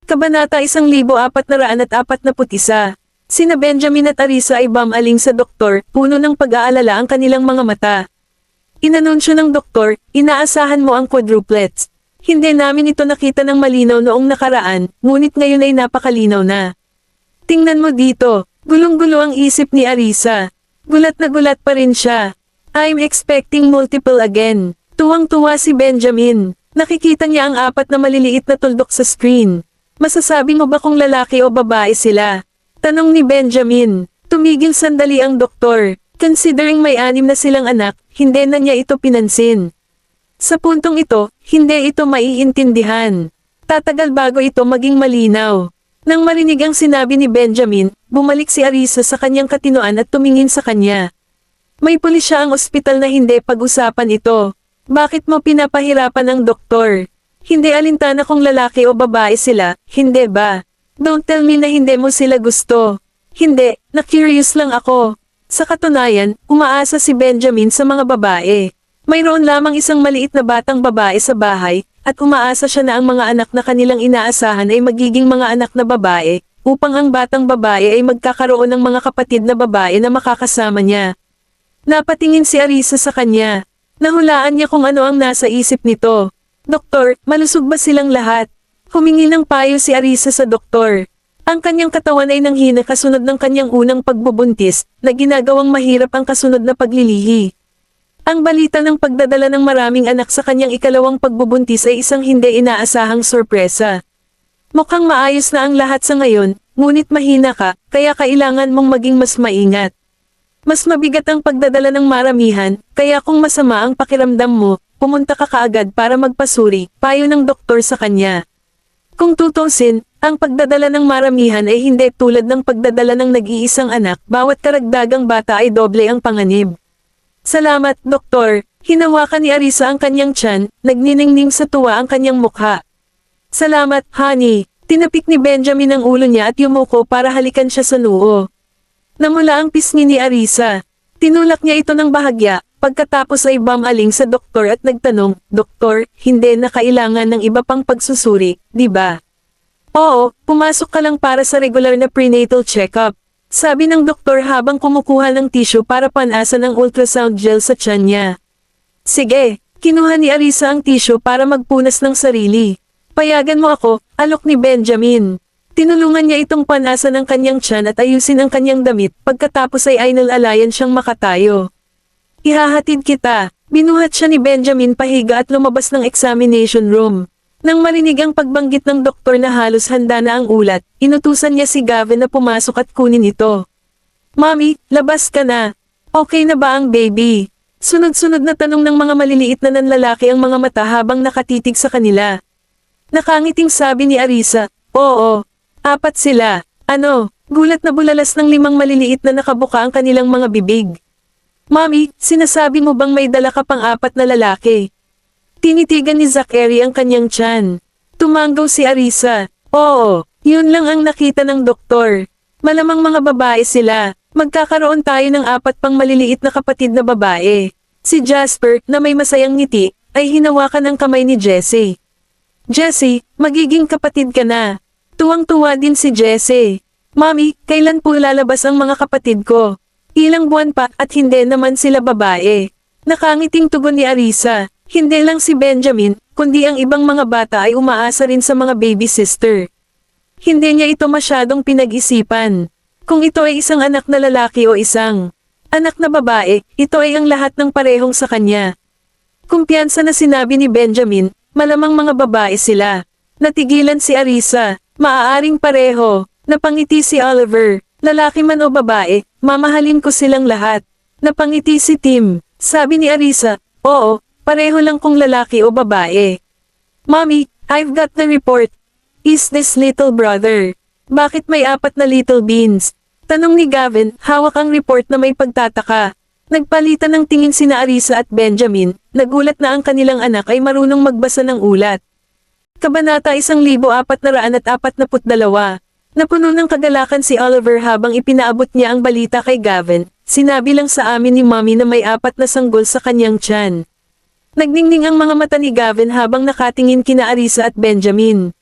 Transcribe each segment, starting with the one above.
Kabanata 1441. Sina Benjamin at Arisa ay bumaling sa doktor, puno ng pag-aalala ang kanilang mga mata. Inanunsyo ng doktor, inaasahan mo ang quadruplets. Hindi namin ito nakita ng malinaw noong nakaraan, ngunit ngayon ay napakalinaw na. Tingnan mo dito, gulong-gulo ang isip ni Arisa. Gulat na gulat pa rin siya. I'm expecting multiple again. Tuwang-tuwa si Benjamin. Nakikita niya ang 4 na maliliit na tuldok sa screen. Masasabi mo ba kung lalaki o babae sila? Tanong ni Benjamin. Tumigil sandali ang doktor. Considering may 6 na silang anak, hindi na niya ito pinansin. Sa puntong ito, hindi ito maiintindihan. Tatagal bago ito maging malinaw. Nang marinig ang sinabi ni Benjamin, bumalik si Arisa sa kanyang katinoan at tumingin sa kanya. May pulis siya ang ospital na hindi pag-usapan ito. Bakit mo pinapahirapan ang doktor? Hindi alintana kung lalaki o babae sila, hindi ba? Don't tell me na hindi mo sila gusto. Hindi, na-curious lang ako. Sa katunayan, umaasa si Benjamin sa mga babae. Mayroon lamang isang maliit na batang babae sa bahay, at umaasa siya na ang mga anak na kanilang inaasahan ay magiging mga anak na babae, upang ang batang babae ay magkakaroon ng mga kapatid na babae na makakasama niya. Napatingin si Arisa sa kanya. Nahulaan niya kung ano ang nasa isip nito. Doktor, malusog ba silang lahat? Humingi ng payo si Arisa sa doktor. Ang kanyang katawan ay nanghina kasunod ng kanyang unang pagbubuntis, na ginagawang mahirap ang kasunod na paglilihi. Ang balita ng pagdadala ng maraming anak sa kanyang ikalawang pagbubuntis ay isang hindi inaasahang sorpresa. Mukhang maayos na ang lahat sa ngayon, ngunit mahina ka, kaya kailangan mong maging mas maingat. Mas mabigat ang pagdadala ng maramihan, kaya kung masama ang pakiramdam mo, pumunta ka kaagad para magpasuri, payo ng doktor sa kanya. Kung tutusin, ang pagdadala ng maramihan ay hindi tulad ng pagdadala ng nag-iisang anak, bawat karagdagang bata ay doble ang panganib. Salamat, doktor. Hinawakan ni Arisa ang kanyang tiyan, nagniningning sa tuwa ang kanyang mukha. Salamat, honey. Tinapik ni Benjamin ang ulo niya at yumuko para halikan siya sa noo. Namula ang pisngi ni Arisa. Tinulak niya ito ng bahagya, pagkatapos ay bumaling sa doktor at nagtanong, Doktor, hindi na kailangan ng iba pang pagsusuri, di ba? Oo, pumasok ka lang para sa regular na prenatal check-up. Sabi ng doktor habang kumukuha ng tissue para panasa ng ultrasound gel sa tiyan niya. Sige, kinuha ni Arisa ang tissue para magpunas ng sarili. Payagan mo ako, alok ni Benjamin. Tinulungan niya itong panasa ng kanyang tiyan at ayusin ang kanyang damit, pagkatapos ay inalalayan siyang makatayo. Ihahatid kita. Binuhat siya ni Benjamin pahiga at lumabas ng examination room. Nang marinig ang pagbanggit ng doktor na halos handa na ang ulat, inutusan niya si Gavin na pumasok at kunin ito. Mommy, labas ka na. Okay na ba ang baby? Sunod-sunod na tanong ng mga maliliit na nanlalaki ang mga mata habang nakatitig sa kanila. Nakangiting sabi ni Arisa, Oo. 4 sila. Ano? Gulat na bulalas ng 5 maliliit na nakabuka ang kanilang mga bibig. Mommy, sinasabi mo bang may dala ka pang 4 na lalaki? Tinitigan ni Zachary ang kanyang tiyan. Tumanggaw si Arisa. Oo, yun lang ang nakita ng doktor. Malamang mga babae sila. Magkakaroon tayo ng 4 pang maliliit na kapatid na babae. Si Jasper, na may masayang ngiti, ay hinawakan ang kamay ni Jessie. Jessie, magiging kapatid ka na. Tuwang-tuwa din si Jessie. Mommy, kailan po lalabas ang mga kapatid ko? Ilang buwan pa at hindi naman sila babae. Nakangiting tugon ni Arisa. Hindi lang si Benjamin, kundi ang ibang mga bata ay umaasa rin sa mga baby sister. Hindi niya ito masyadong pinag-isipan. Kung ito ay isang anak na lalaki o isang anak na babae, ito ay ang lahat ng parehong sa kanya. Kumpiyansa na sinabi ni Benjamin, malamang mga babae sila. Natigilan si Arisa. Maaaring pareho. Napangiti si Oliver. Lalaki man o babae, mamahalin ko silang lahat. Napangiti si Tim. Sabi ni Arisa, Oo, pareho lang kung lalaki o babae. Mommy, I've got the report. Is this little brother? Bakit may 4 na little beans? Tanong ni Gavin, hawak ang report na may pagtataka. Nagpalitan ng tingin sina Arisa at Benjamin, nagulat na ang kanilang anak ay marunong magbasa ng ulat. Kabanata 1442. Napuno ng kagalakan si Oliver habang ipinaabot niya ang balita kay Gavin. Sinabi lang sa amin ni Mommy na may 4 na sanggol sa kanyang tiyan. Nagningning ang mga mata ni Gavin habang nakatingin kina Arisa at Benjamin.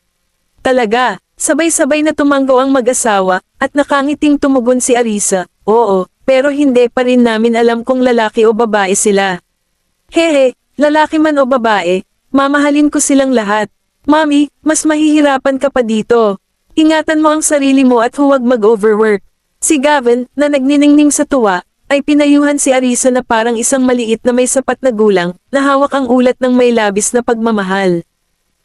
Talaga, Sabay-sabay na tumanggo ang mag-asawa, at nakangiting tumugon si Arisa, oo, pero hindi pa rin namin alam kung lalaki o babae sila. Hehe, lalaki man o babae, mamahalin ko silang lahat. Mami, mas mahihirapan ka pa dito. Ingatan mo ang sarili mo at huwag mag-overwork. Si Gavin, na nagniningning sa tuwa, ay pinayuhan si Arisa na parang isang maliit na may sapat na gulang, na hawak ang ulat ng may labis na pagmamahal.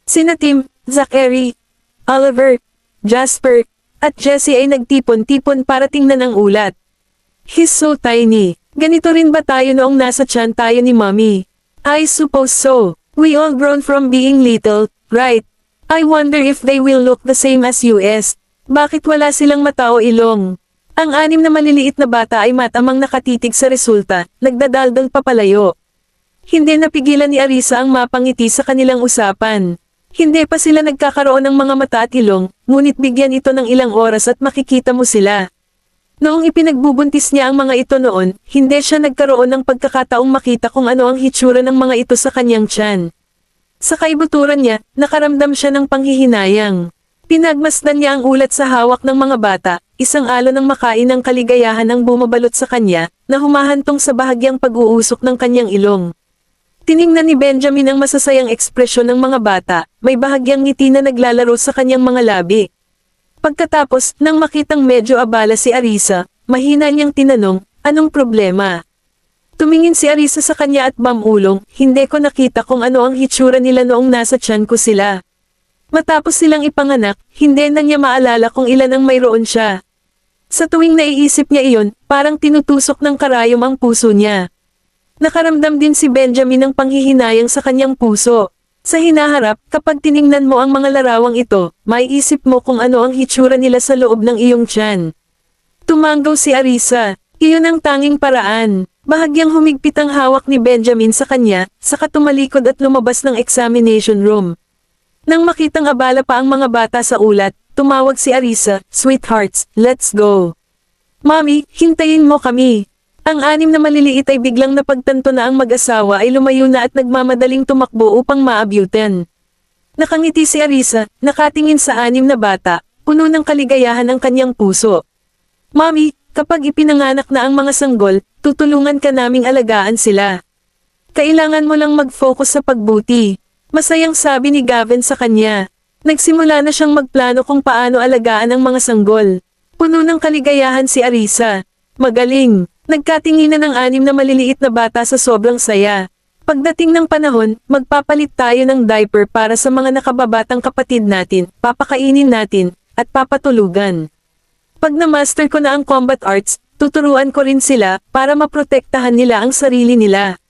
Sina Tim, Zachary, Oliver, Jasper, at Jessie ay nagtipon-tipon para tingnan ang ulat. He's so tiny. Ganito rin ba tayo noong nasa tiyan tayo ni Mommy? I suppose so. We all grown from being little, right? I wonder if they will look the same as US. Bakit wala silang mata o ilong? Ang anim na maliliit na bata ay matamang nakatitig sa resulta, nagdadaldal papalayo. Hindi napigilan ni Arisa ang mapangiti sa kanilang usapan. Hindi pa sila nagkakaroon ng mga mata at ilong, ngunit bigyan ito ng ilang oras at makikita mo sila. Noong ipinagbubuntis niya ang mga ito noon, hindi siya nagkaroon ng pagkakataong makita kung ano ang hitsura ng mga ito sa kanyang tiyan. Sa kaibuturan niya, nakaramdam siya ng panghihinayang. Pinagmasdan niya ang ulat sa hawak ng mga bata, isang alon ng makain ng kaligayahan ang bumabalot sa kanya, na humahantong sa bahagyang pag-uusok ng kanyang ilong. Tiningnan ni Benjamin ang masasayang ekspresyon ng mga bata, may bahagyang ngiti na naglalaro sa kanyang mga labi. Pagkatapos, nang makitang medyo abala si Arisa, mahina niyang tinanong, anong problema? Tumingin si Arisa sa kanya at bamulong, hindi ko nakita kung ano ang hitsura nila noong nasa tiyan ko sila. Matapos silang ipanganak, hindi na niya maalala kung ilan ang mayroon siya. Sa tuwing naiisip niya iyon, parang tinutusok ng karayom ang puso niya. Nakaramdam din si Benjamin ng panghihinayang sa kanyang puso. Sa hinaharap, kapag tiningnan mo ang mga larawang ito, maiisip mo kung ano ang hitsura nila sa loob ng iyong tiyan. Tumanggaw si Arisa. Iyon ang tanging paraan. Bahagyang humigpit ang hawak ni Benjamin sa kanya, saka tumalikod at lumabas ng examination room. Nang makitang abala pa ang mga bata sa ulat, tumawag si Arisa, "Sweethearts, let's go." "Mommy, hintayin mo kami." Ang anim na maliliit ay biglang napagtanto na ang mag-asawa ay lumayo na at nagmamadaling tumakbo upang maabyutan. Nakangiti si Arisa, nakatingin sa anim na bata, puno ng kaligayahan ang kanyang puso. "Mommy, kapag ipinanganak na ang mga sanggol, tutulungan ka naming alagaan sila. Kailangan mo lang mag-focus sa pagbuti." Masayang sabi ni Gavin sa kanya. Nagsimula na siyang magplano kung paano alagaan ang mga sanggol. Puno ng kaligayahan si Arisa. Magaling. Nagkatinginan ng anim na maliliit na bata sa sobrang saya. Pagdating ng panahon, magpapalit tayo ng diaper para sa mga nakababatang kapatid natin, papakainin natin, at papatulugan. Pag na-master ko na ang combat arts, tuturuan ko rin sila para maprotektahan nila ang sarili nila.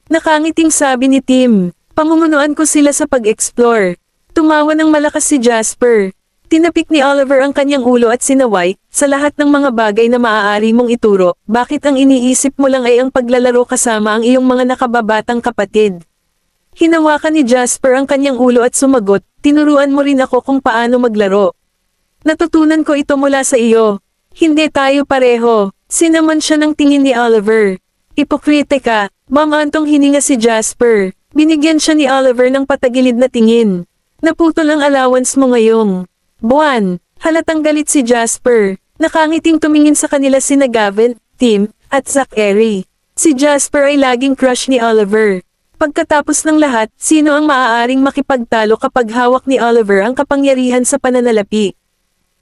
Nakangiting sabi ni Tim. Pamumunuan ko sila sa pag-explore. Tumawa ng malakas si Jasper. Tinapik ni Oliver ang kanyang ulo at sinaway, sa lahat ng mga bagay na maaari mong ituro, bakit ang iniisip mo lang ay ang paglalaro kasama ang iyong mga nakababatang kapatid? Hinawakan ni Jasper ang kanyang ulo at sumagot, tinuruan mo rin ako kung paano maglaro. Natutunan ko ito mula sa iyo. Hindi tayo pareho. Sinaman siya ng tingin ni Oliver. Ipokrite ka, mamantong hininga si Jasper. Binigyan siya ni Oliver ng patagilid na tingin. Naputol ang allowance mo ngayong buwan. Halatang galit si Jasper. Nakangiting tumingin sa kanila sina Gavin, Tim, at Zachary. Si Jasper ay laging crush ni Oliver. Pagkatapos ng lahat, sino ang maaaring makipagtalo kapag hawak ni Oliver ang kapangyarihan sa pananalapi?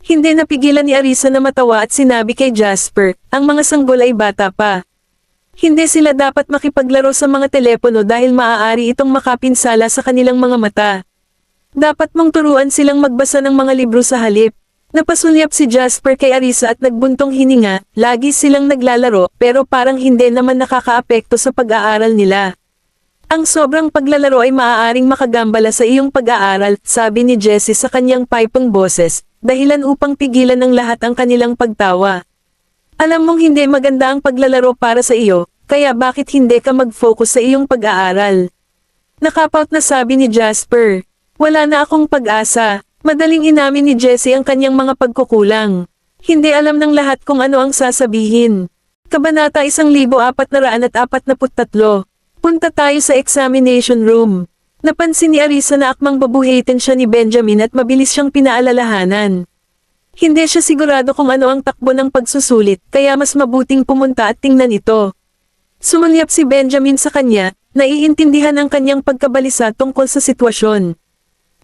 Hindi napigilan ni Arisa na matawa at sinabi kay Jasper, ang mga sanggol ay bata pa. Hindi sila dapat makipaglaro sa mga telepono dahil maaari itong makapinsala sa kanilang mga mata. Dapat mong turuan silang magbasa ng mga libro sa halip. Napasulyap si Jasper kay Arisa at nagbuntong hininga, lagi silang naglalaro pero parang hindi naman nakakaapekto sa pag-aaral nila. Ang sobrang paglalaro ay maaaring makagambala sa iyong pag-aaral, sabi ni Jessie sa kanyang pipang boses, dahilan upang pigilan ng lahat ang kanilang pagtawa. Alam mong hindi maganda ang paglalaro para sa iyo, kaya bakit hindi ka mag-focus sa iyong pag-aaral? Nakapout na sabi ni Jasper. Wala na akong pag-asa. Madaling inamin ni Jessie ang kanyang mga pagkukulang. Hindi alam ng lahat kung ano ang sasabihin. Kabanata 1443. Punta tayo sa examination room. Napansin ni Arisa na akmang babuhitin siya ni Benjamin at mabilis siyang pinaalalahanan. Hindi siya sigurado kung ano ang takbo ng pagsusulit, kaya mas mabuting pumunta at tingnan ito. Sumulyap si Benjamin sa kanya, naiintindihan ang kanyang pagkabalisa tungkol sa sitwasyon.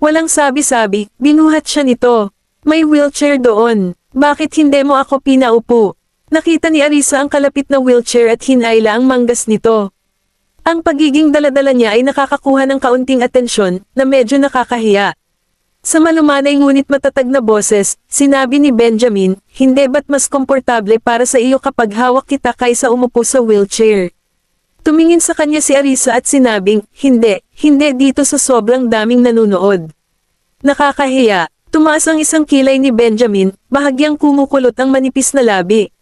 Walang sabi-sabi, binuhat siya nito. May wheelchair doon. Bakit hindi mo ako pinaupo? Nakita ni Arisa ang kalapit na wheelchair at hinayla ang manggas nito. Ang pagiging daladala niya ay nakakakuha ng kaunting atensyon na medyo nakakahiya. Sa malumanay ngunit matatag na boses, sinabi ni Benjamin, hindi ba't mas komportable para sa iyo kapag hawak kita kaysa umupo sa wheelchair? Tumingin sa kanya si Arisa at sinabing, hindi dito sa sobrang daming nanunood. Nakakahiya, tumaas ang isang kilay ni Benjamin, bahagyang kumukulot ang manipis na labi.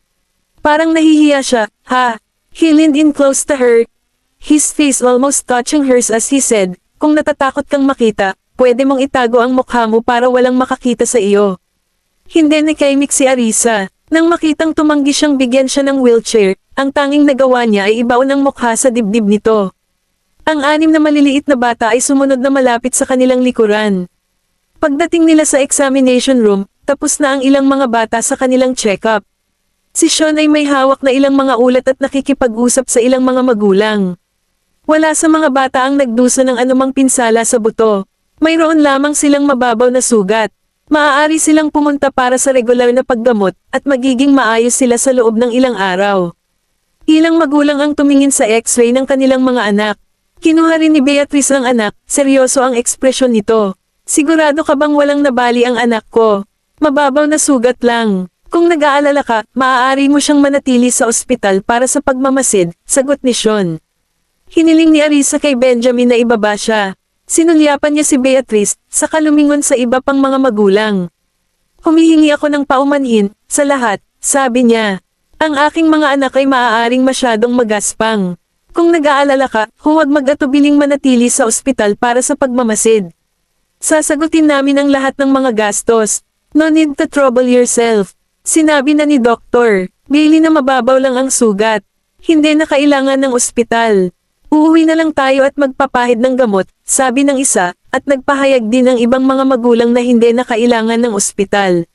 Parang nahihiya siya, ha? He leaned in close to her, his face almost touching hers as he said, kung natatakot kang makita, pwede mong itago ang mukha mo para walang makakita sa iyo. Hindi nakaimik si Arisa. Nang makitang tumanggi siyang bigyan siya ng wheelchair, ang tanging nagawa niya ay ibaon ang mukha sa dibdib nito. Ang 6 na maliliit na bata ay sumunod na malapit sa kanilang likuran. Pagdating nila sa examination room, tapos na ang ilang mga bata sa kanilang check-up. Si Sean ay may hawak na ilang mga ulat at nakikipag-usap sa ilang mga magulang. Wala sa mga bata ang nagdusa ng anumang pinsala sa buto. Mayroon lamang silang mababaw na sugat. Maaari silang pumunta para sa regular na paggamot at magiging maayos sila sa loob ng ilang araw. Ilang magulang ang tumingin sa x-ray ng kanilang mga anak. Kinuha rin ni Beatrice ang anak, seryoso ang ekspresyon nito. Sigurado ka bang walang nabali ang anak ko? Mababaw na sugat lang. Kung nag-aalala ka, maaari mo siyang manatili sa ospital para sa pagmamasid, sagot ni Sean. Hiniling ni Arisa kay Benjamin na ibaba siya. Sinulyapan niya si Beatrice, saka lumingon sa iba pang mga magulang. Humihingi ako ng paumanhin, sa lahat, sabi niya. Ang aking mga anak ay maaaring masyadong magaspang. Kung nag-aalala ka, huwag mag-atubiling manatili sa ospital para sa pagmamasid. Sasagutin namin ang lahat ng mga gastos. No need to trouble yourself. Sinabi na ni Doktor, Bailey na mababaw lang ang sugat. Hindi na kailangan ng ospital. Uuwi na lang tayo at magpapahid ng gamot, sabi ng isa, at nagpahayag din ng ibang mga magulang na hindi na kailangan ng ospital.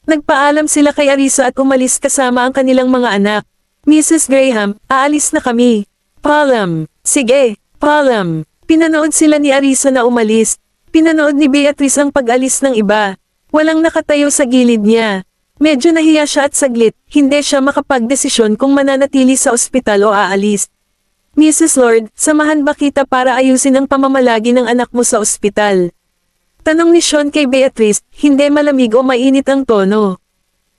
Nagpaalam sila kay Arisa at umalis kasama ang kanilang mga anak. Mrs. Graham, aalis na kami. Paalam. Sige, paalam. Pinanood sila ni Arisa na umalis. Pinanood ni Beatrice ang pag-alis ng iba. Walang nakatayo sa gilid niya. Medyo nahiya siya at saglit, hindi siya makapagdesisyon kung mananatili sa ospital o aalis. Mrs. Lord, samahan ba kita para ayusin ang pamamalagi ng anak mo sa ospital? Tanong ni Sean kay Beatrice, hindi malamig o mainit ang tono.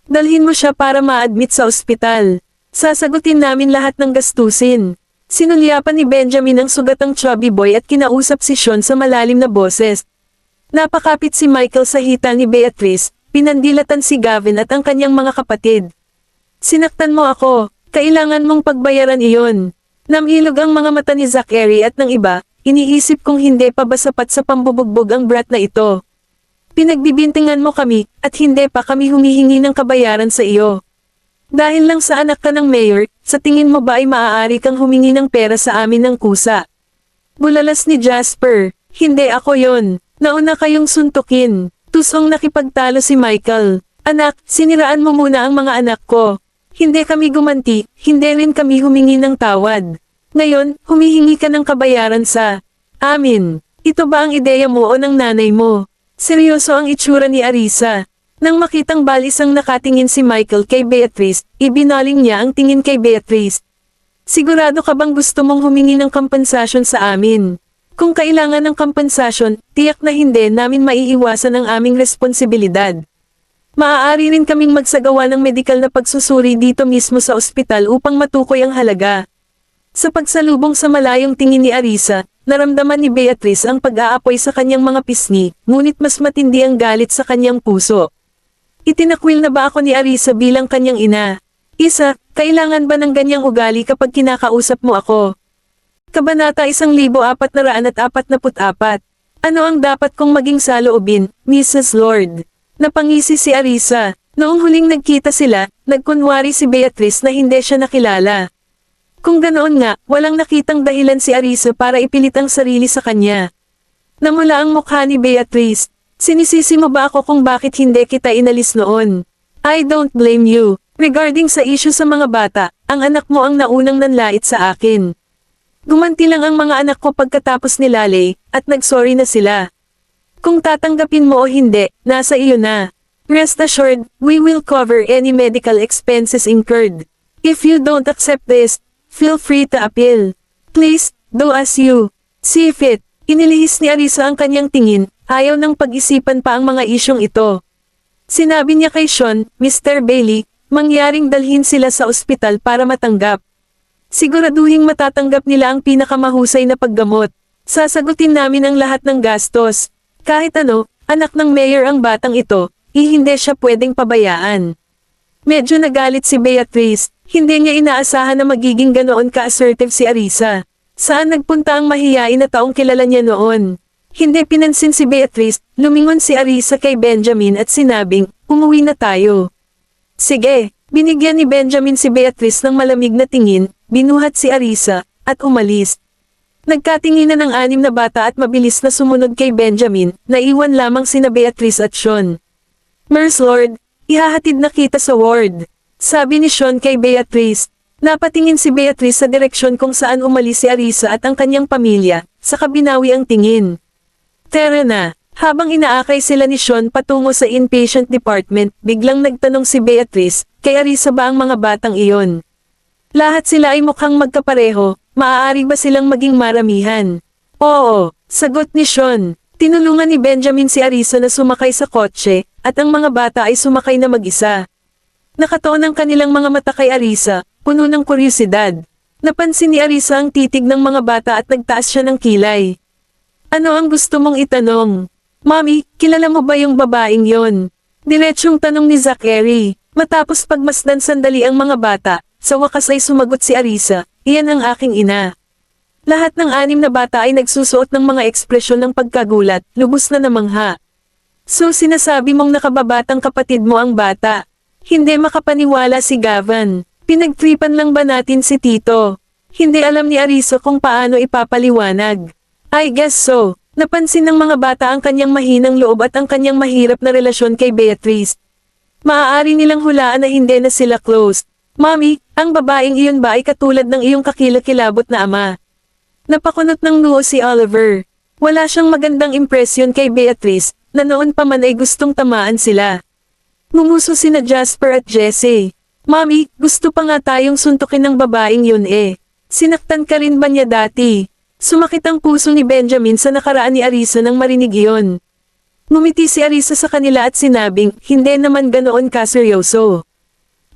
Dalhin mo siya para ma-admit sa ospital. Sasagutin namin lahat ng gastusin. Sinulyapan ni Benjamin ang sugatang chubby boy at kinausap si Sean sa malalim na boses. Napakapit si Michael sa hita ni Beatrice, pinandilatan si Gavin at ang kanyang mga kapatid. Sinaktan mo ako, kailangan mong pagbayaran iyon. Namilog ang mga mata ni Zachary at ng iba, iniisip kong hindi pa ba sapat sa pambubugbog ang brat na ito. Pinagbibintingan mo kami, at hindi pa kami humihingi ng kabayaran sa iyo. Dahil lang sa anak ka ng mayor, sa tingin mo ba ay maaari kang humingi ng pera sa amin ng kusa? Bulalas ni Jasper, hindi ako yon. Nauna kayong suntukin. Tusong nakipagtalo si Michael. Anak, siniraan mo muna ang mga anak ko. Hindi kami gumanti, hindi rin kami humingi ng tawad. Ngayon, humihingi ka ng kabayaran sa amin. Ito ba ang ideya mo o ng nanay mo? Seryoso ang itsura ni Arisa. Nang makitang balisang nakatingin si Michael kay Beatrice, ibinaling niya ang tingin kay Beatrice. Sigurado ka bang gusto mong humingi ng kompensasyon sa amin? Kung kailangan ng kompensasyon, tiyak na hindi namin maiiwasan ang aming responsibilidad. Maaari rin kaming magsagawa ng medikal na pagsusuri dito mismo sa ospital upang matukoy ang halaga. Sa pagsalubong sa malayong tingin ni Arisa, naramdaman ni Beatrice ang pag-aapoy sa kanyang mga pisngi, ngunit mas matindi ang galit sa kanyang puso. Itinakwil na ba ako ni Arisa bilang kanyang ina? Isa, kailangan ba ng ganyang ugali kapag kinakausap mo ako? Kabanata 1444. Ano ang dapat kong maging saloobin, Mrs. Lord? Napangisi si Arisa. Noong huling nagkita sila, nagkunwari si Beatrice na hindi siya nakilala. Kung ganoon nga, walang nakitang dahilan si Arisa para ipilit ang sarili sa kanya. Namula ang mukha ni Beatrice. Sinisisi mo ba ako kung bakit hindi kita inalis noon? I don't blame you. Regarding sa issue sa mga bata, ang anak mo ang naunang nanlait sa akin. Gumanti lang ang mga anak ko pagkatapos ni Lale, at nagsorry na sila. Kung tatanggapin mo o hindi, nasa iyo na. Rest assured, we will cover any medical expenses incurred. If you don't accept this, feel free to appeal. Please, do as you see fit. Inilihis ni Arisa ang kanyang tingin, ayaw nang pag-isipan pa ang mga isyong ito. Sinabi niya kay Sean, Mr. Bailey, mangyaring dalhin sila sa ospital para matanggap. Siguraduhing matatanggap nila ang pinakamahusay na paggamot. Sasagutin namin ang lahat ng gastos. Kahit ano, anak ng mayor ang batang ito, hindi siya pwedeng pabayaan. Medyo nagalit si Beatrice, hindi niya inaasahan na magiging ganoon ka-assertive si Arisa. Saan nagpunta ang mahiyain na taong kilala niya noon? Hindi pinansin si Beatrice, lumingon si Arisa kay Benjamin at sinabing, umuwi na tayo. Sige, binigyan ni Benjamin si Beatrice ng malamig na tingin, binuhat si Arisa, at umalis. Nagkatinginan ng 6 na bata at mabilis na sumunod kay Benjamin, naiwan lamang sina Beatrice at Sean. Nurse Lord, ihahatid na kita sa ward. Sabi ni Sean kay Beatrice. Napatingin si Beatrice sa direksyon kung saan umalis si Arisa at ang kanyang pamilya, sa kabinawi ang tingin. Tara na. Habang inaakay sila ni Sean patungo sa inpatient department, biglang nagtanong si Beatrice, kay Arisa ba ang mga batang iyon? Lahat sila ay mukhang magkapareho, maaari ba silang maging maramihan? Oo, sagot ni Sean. Tinulungan ni Benjamin si Arisa na sumakay sa kotse, at ang mga bata ay sumakay na mag-isa. Nakataon ang kanilang mga mata kay Arisa, puno ng kuryosidad. Napansin ni Arisa ang titig ng mga bata at nagtaas siya ng kilay. Ano ang gusto mong itanong? Mami, kilala mo ba yung babaeng yon? Diretsyong tanong ni Zachary. Matapos pagmasdan sandali ang mga bata, sa wakas ay sumagot si Arisa, iyan ang aking ina. Lahat ng 6 na bata ay nagsusuot ng mga ekspresyon ng pagkagulat, lubos na namangha. So sinasabi mong nakababatang kapatid mo ang bata? Hindi makapaniwala si Gavan. Pinagtripan lang ba natin si Tito? Hindi alam ni Arisa kung paano ipapaliwanag. I guess so. Napansin ng mga bata ang kanyang mahinang loob at ang kanyang mahirap na relasyon kay Beatrice. Maaari nilang hulaan na hindi na sila close. Mami, ang babaeng iyon ba ay katulad ng iyong kakilakilabot na ama? Napakunot ng noo si Oliver. Wala siyang magandang impresyon kay Beatrice, na noon pa man ay gustong tamaan sila. Ngumuso sina Jasper at Jesse. Mami, gusto pa nga tayong suntukin ng babaeng yun eh. Sinaktan ka rin ba niya dati? Sumakit ang puso ni Benjamin sa nakaraan ni Arisa nang marinig iyon. Ngumiti si Arisa sa kanila at sinabing, hindi naman ganoon kaseryoso.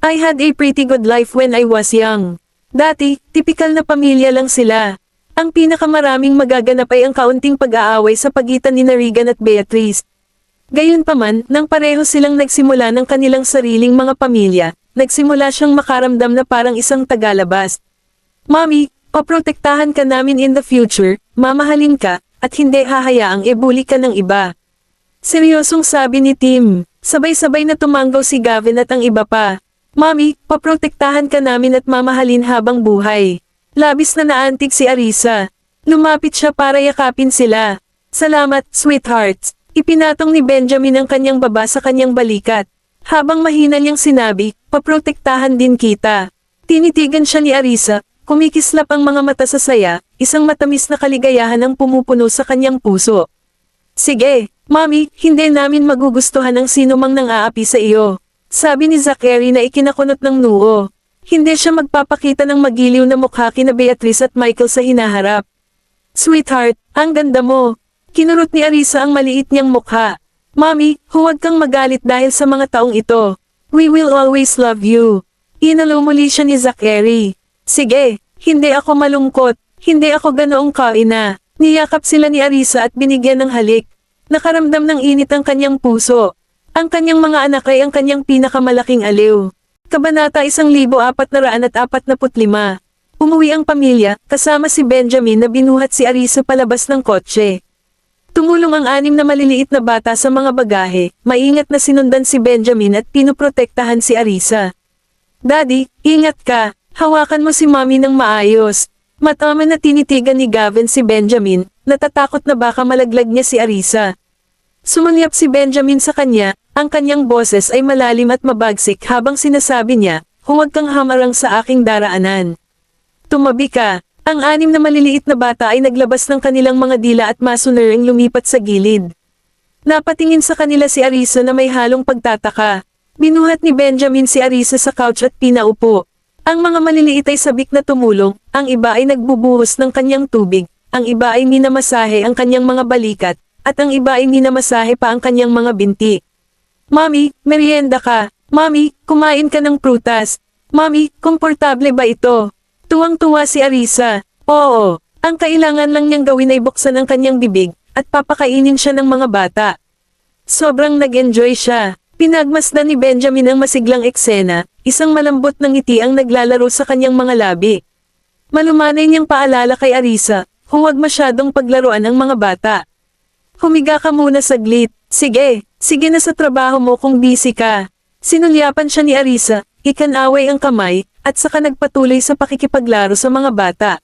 I had a pretty good life when I was young. Dati, tipikal na pamilya lang sila. Ang pinakamaraming magaganap ay ang kaunting pag-aaway sa pagitan ni Regan at Beatrice. Gayunpaman, nang pareho silang nagsimula ng kanilang sariling mga pamilya, nagsimula siyang makaramdam na parang isang tagalabas. Mami, paprotektahan ka namin in the future, mamahalin ka, at hindi hahayaang ibuli ka ng iba. Seryosong sabi ni Tim. Sabay-sabay na tumanggaw si Gavin at ang iba pa. Mami, paprotektahan ka namin at mamahalin habang buhay. Labis na naantig si Arisa. Lumapit siya para yakapin sila. Salamat, sweethearts. Ipinatong ni Benjamin ang kanyang baba sa kanyang balikat. Habang mahina niyang sinabi, paprotektahan din kita. Tinitigan siya ni Arisa. Kumikislap ang mga mata sa saya, isang matamis na kaligayahan ang pumupuno sa kanyang puso. Sige, Mami, hindi namin magugustuhan ang sino mang nang-aapi sa iyo. Sabi ni Zachary na ikinakunot ng noo. Hindi siya magpapakita ng magiliw na mukha kina Beatrice at Michael sa hinaharap. Sweetheart, ang ganda mo. Kinurot ni Arisa ang maliit niyang mukha. Mami, huwag kang magalit dahil sa mga taong ito. We will always love you. Inalo muli siya ni Zachary. Sige, hindi ako malungkot, hindi ako ganoong kaina. Niyakap sila ni Arisa at binigyan ng halik. Nakaramdam ng init ang kanyang puso. Ang kanyang mga anak ay ang kanyang pinakamalaking aliw. Kabanata 1445. Umuwi ang pamilya, kasama si Benjamin na binuhat si Arisa palabas ng kotse. Tumulong ang 6 na maliliit na bata sa mga bagahe, maingat na sinundan si Benjamin at pinoprotektahan si Arisa. Daddy, ingat ka. Hawakan mo si Mami ng maayos. Matama na tinitigan ni Gavin si Benjamin, natatakot na baka malaglag niya si Arisa. Sumulyap si Benjamin sa kanya, ang kanyang boses ay malalim at mabagsik habang sinasabi niya, huwag kang hamarang sa aking daraanan. Tumabi ka. Ang anim na maliliit na bata ay naglabas ng kanilang mga dila at masunereng lumipat sa gilid. Napatingin sa kanila si Arisa na may halong pagtataka. Binuhat ni Benjamin si Arisa sa couch at pinaupo. Ang mga maliliit ay sabik na tumulong, ang iba ay nagbubuhos ng kanyang tubig, ang iba ay minamasahe ang kanyang mga balikat, at ang iba ay minamasahe pa ang kanyang mga binti. Mami, merienda ka. Mami, kumain ka ng prutas. Mami, komportable ba ito? Tuwang-tuwa si Arisa. Oo, ang kailangan lang niyang gawin ay buksan ang kanyang bibig, at papakainin siya ng mga bata. Sobrang nag-enjoy siya. Pinagmasdan ni Benjamin ang masiglang eksena, isang malambot na ngiti ang naglalaro sa kanyang mga labi. Malumanay niyang paalala kay Arisa, huwag masyadong paglaruan ang mga bata. Humiga ka muna saglit. Sige na sa trabaho mo kung busy ka. Sinulyapan siya ni Arisa, ikanaway ang kamay, at saka nagpatuloy sa pakikipaglaro sa mga bata.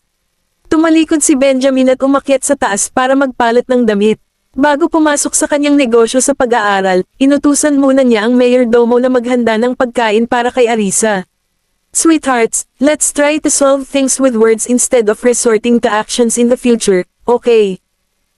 Tumalikod si Benjamin at umakyat sa taas para magpalit ng damit. Bago pumasok sa kanyang negosyo sa pag-aaral, inutusan muna niya ang mayordomo na maghanda ng pagkain para kay Arisa. Sweethearts, let's try to solve things with words instead of resorting to actions in the future, okay?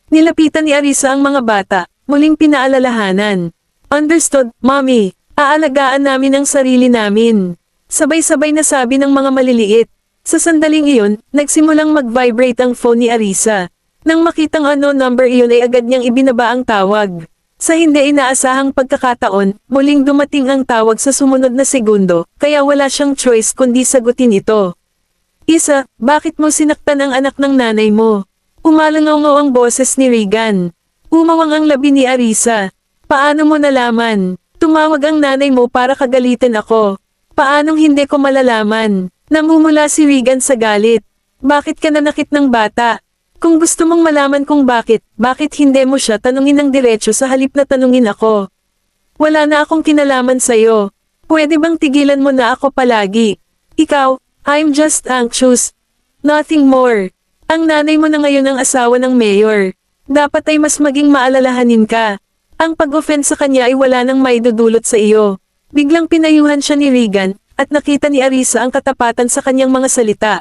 Nilapitan ni Arisa ang mga bata, muling pinaalalahanan. Understood, Mommy. Aalagaan namin ang sarili namin. Sabay-sabay na sabi ng mga maliliit. Sa sandaling iyon, nagsimulang mag-vibrate ang phone ni Arisa. Nang makitang ano number iyon ay agad niyang ibinaba ang tawag. Sa hindi inaasahang pagkakataon, muling dumating ang tawag sa sumunod na segundo, kaya wala siyang choice kundi sagutin ito. Isa, bakit mo sinaktan ang anak ng nanay mo? Umalangaw ang boses ni Regan. Umawang ang labi ni Arisa. Paano mo nalaman? Tumawag ang nanay mo para kagalitin ako. Paanong hindi ko malalaman? Namumula si Regan sa galit. Bakit ka nanakit ng bata? Kung gusto mong malaman kung bakit hindi mo siya tanungin ng diretso sa halip na tanungin ako? Wala na akong kinalaman sa'yo. Pwede bang tigilan mo na ako palagi? Ikaw, I'm just anxious. Nothing more. Ang nanay mo na ngayon ang asawa ng mayor. Dapat ay mas maging maalalahanin ka. Ang pag-offend sa kanya ay wala nang maidudulot sa iyo. Biglang pinayuhan siya ni Regan, at nakita ni Arisa ang katapatan sa kanyang mga salita.